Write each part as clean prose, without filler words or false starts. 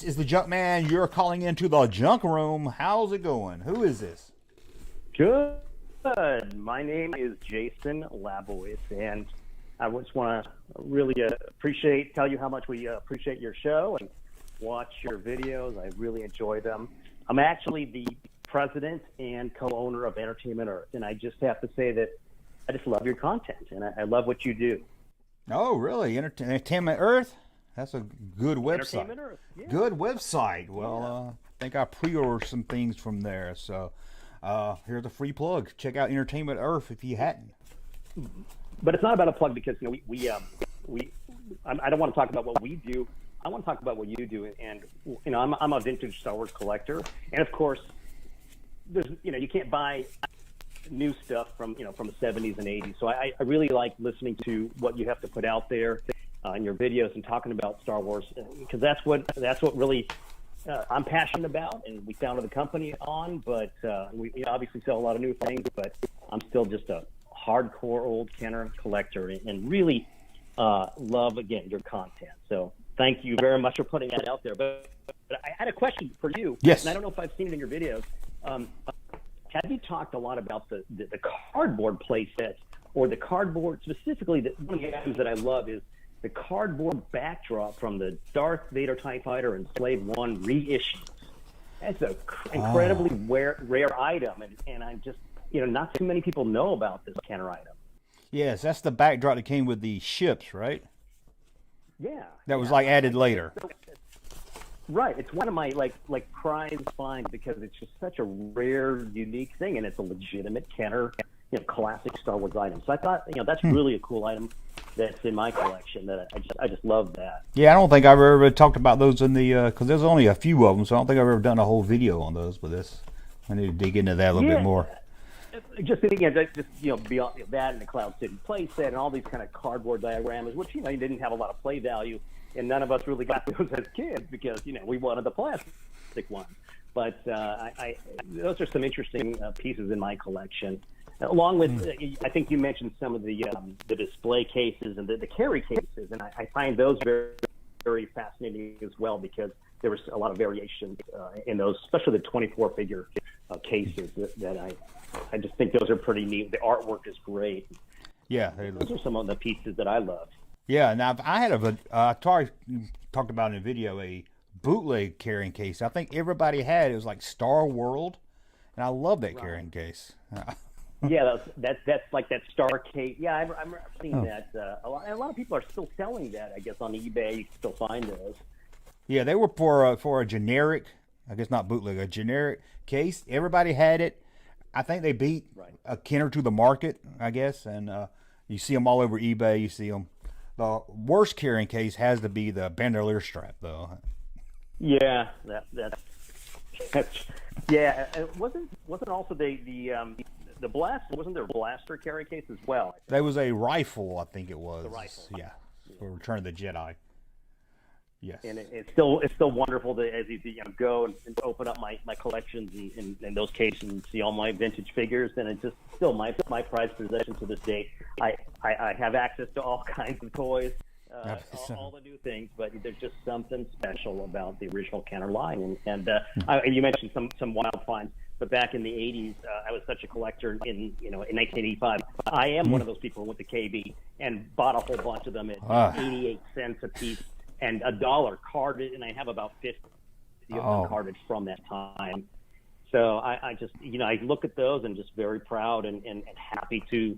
This is the Junkman. You're calling into the Junkroom. How's it going? Who is this? Good. My name is Jason Labowitz, and I just want to really tell you how much we appreciate your show and watch your videos. I really enjoy them. I'm actually the president and co-owner of Entertainment Earth, and I just have to say that I just love your content, and I love what you do. Oh, really? Entertainment Earth? That's a good website. Entertainment Earth, yeah. Good website. Well, I think I pre-ordered some things from there. So here's a free plug. Check out Entertainment Earth if you hadn't. But it's not about a plug because I don't want to talk about what we do. I want to talk about what you do. And I'm a vintage Star Wars collector, and of course, there's you can't buy new stuff from the 70s and 80s. So I really like listening to what you have to put out there in your videos and talking about Star Wars, because that's what really I'm passionate about, and we founded the company on. But we obviously sell a lot of new things, but I'm still just a hardcore old Kenner collector, and really love again your content. So thank you very much for putting that out there. But I had a question for you. Yes. And I don't know if I've seen it in your videos. Have you talked a lot about the cardboard play sets, or the cardboard specifically? One of the items that I love is the cardboard backdrop from the Darth Vader TIE Fighter and Slave One reissues. That's an incredibly rare item, and I just, not too many people know about this Kenner item. Yes, that's the backdrop that came with the ships, right? Yeah. That was added later. Right. It's one of my prized finds because it's just such a rare, unique thing, and it's a legitimate Kenner, classic Star Wars item. So I thought, that's really a cool item that's in my collection. That I just love that. Yeah, I don't think I've ever talked about those in the because there's only a few of them, so I don't think I've ever done a whole video on those. But I need to dig into that a little bit more. Just beyond that and the Cloud City playset and all these kind of cardboard dioramas, which didn't have a lot of play value, and none of us really got those as kids because we wanted the plastic ones. But those are some interesting pieces in my collection. Along with, I think you mentioned some of the display cases and the carry cases, and I find those very, very fascinating as well because there was a lot of variation in those, especially the 24-figure cases that I just think those are pretty neat. The artwork is great. Yeah. Those are some of the pieces that I love. Yeah, now I had I talked about in a video a bootleg carrying case. I think everybody had it. It was like Star World, and I love that carrying case. Yeah, that's like that Star case. Yeah, I've seen that. A lot of people are still selling that. I guess on eBay you can still find those. Yeah, they were for a generic, I guess not bootleg, a generic case. Everybody had it. I think they beat a Kenner to the market, I guess, and you see them all over eBay. You see them. The worst carrying case has to be the bandolier strap, though. Yeah, that's yeah. It wasn't also the blast? Wasn't there a blaster carry case as well? There was a rifle, I think it was. The rifle. Yeah, for Return of the Jedi. Yes. And it's still wonderful to as you go and open up my collections and those cases and see all my vintage figures, and it's just still my prized possession to this day. I have access to all kinds of toys, all the new things, but there's just something special about the original Kenner line. And you mentioned some wild finds, but back in the 80s, I was such a collector in 1985. I am one of those people who went to KB and bought a whole bunch of them at 88 cents a piece. And $1 carded, and I have about 50 of them carded from that time. So I just, I look at those and just very proud and happy to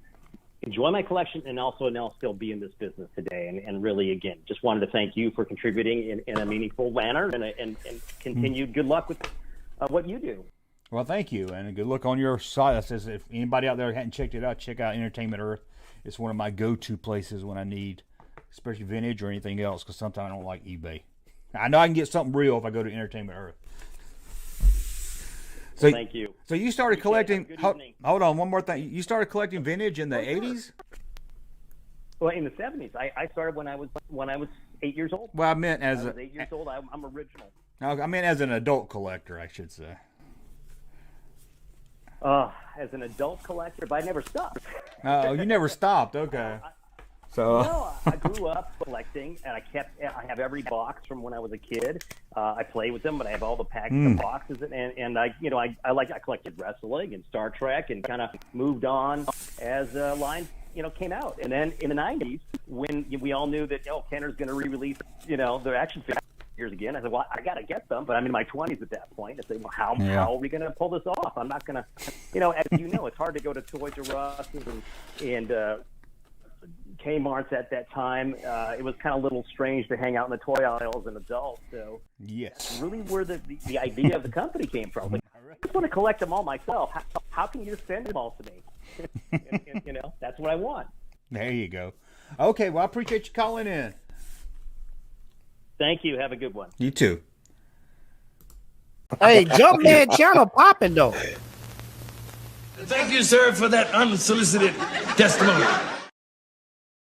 enjoy my collection and also now still be in this business today. And really, again, just wanted to thank you for contributing in a meaningful manner and continued good luck with what you do. Well, thank you, and good luck on your site. That says if anybody out there hadn't checked it out, check out Entertainment Earth. It's one of my go-to places when I need especially vintage or anything else, because sometimes I don't like eBay. I know I can get something real if I go to Entertainment Earth. So thank you. So you started collecting. Hold on, one more thing. You started collecting vintage in the 80s? Well, in the 70s. I started when I was 8 years old. Well, I meant as I was 8 years old. I'm original. I meant as an adult collector, I should say. As an adult collector, but I never stopped. Oh, you never stopped. Okay. So no, I grew up collecting, and I have every box from when I was a kid. I play with them, but I have all the packs and boxes, and I collected wrestling and Star Trek, and kind of moved on as lines came out. And then in the '90s, when we all knew that Kenner's going to re-release their action figures again, I said, well, I got to get them, but I'm in my 20s at that point. I said, well, how are we going to pull this off? I'm not going to, as you know, it's hard to go to Toys R Us and Kmart's at that time. It was kind of a little strange to hang out in the toy aisles as an adult. So yes, really where the idea of the company came from. Like, I just want to collect them all myself. How can you just send them all to me? and, that's what I want. There you go. Okay, well, I appreciate you calling in. Thank you. Have a good one. You too. Hey, Junkman channel popping though. Thank you, sir, for that unsolicited testimony.